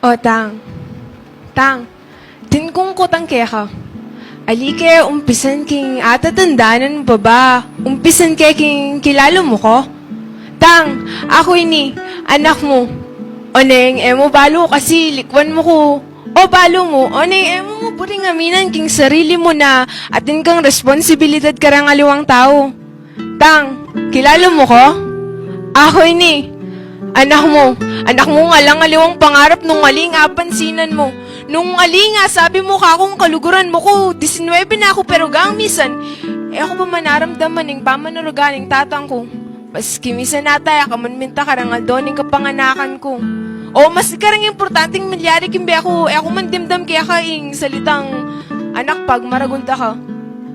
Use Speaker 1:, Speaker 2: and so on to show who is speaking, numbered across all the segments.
Speaker 1: O, Tang. Tang, tinkong ko tang kaya ka. Alike, umpisan king atatandaanan mo pa ba? Umpisan kaya king kilalo mo ko? Tang, ako ini, anak mo. O neng, emo balo kasi likwan mo ko. O balo mo, o neng, emo mo puring aminan king sarili mo na atin kang responsibilidad karang aliwang tao. Tang, kilalo mo ko? Ako ini, anak mo nga lang aliwang pangarap nung aling apansinan mo. Nung alinga, sabi mo ka akong kaluguran mo ko, 19 na ako pero gang misan, ako pa manaramdaman ng pamanaruganing tatang ko. Maski misan natay, akamanminta karangal doon ng kapanganakan ko. O mas karang importanteng milyari kimbi ako man dimdam kaya kaing salitang anak pag maragunta ka.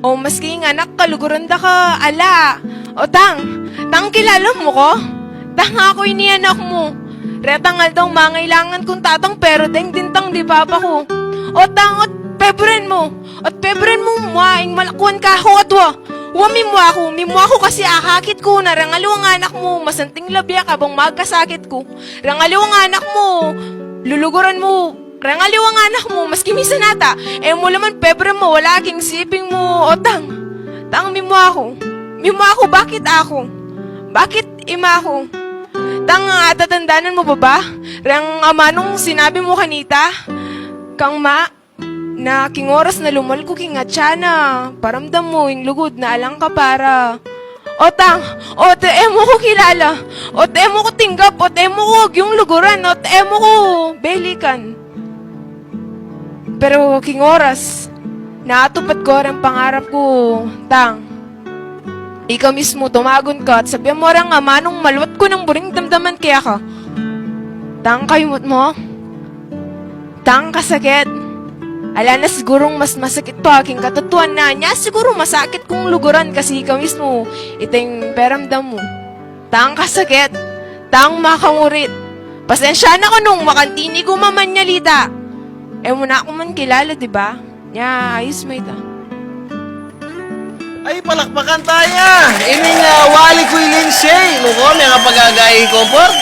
Speaker 1: O maski ng anak kaluguran da ka, ala. O tang kilala mo ko? Tang ako ini anak mo. Retangal daw mangailangan kong tatang pero deng dintang di papa ko. O tang, at pebren mo muaing malakuan ka ako at wa. Mimwa ko kasi ahakit ko na rangalawang anak mo, masanting labya ka bang magkasakit ko. Rangalawang anak mo, luluguran mo, rangalawang anak mo, maski misa nata. Mo laman pebren mo, wala aking siping mo. O tang, mimwa ko, bakit ako? Bakit ima ko? Tang, tatandanan mo ba? Rang amanong sinabi mo kanita? Kang ma, na king oras na lumal ko king atsana, paramdam mo yung lugod na alang ka para. O tang, o te mo ko kilala, o te mo ko tinggap, o te mo ko yung luguran, o te mo ko belikan. Pero king oras, natupad ko ang pangarap ko, tang. Ikaw mismo, tumagon ka at sabihan mo rin nga manong maluwat ko ng buring damdaman kaya ka. Tang kayumot mo? Tang kasakit? Ala na sigurong mas masakit pa aking katutuan na niya siguro masakit kong luguran kasi ikaw mismo itong peramdam mo. Tang kasakit? Tang makangurit? Pasensya na ko nung makantini ko mamanyalita. Muna ako man kilala, diba? Nya, ayos mo ito.
Speaker 2: Ay, palakpakan tayo! Ining wali ko yung linsay. Luko, may nga pagagay komport.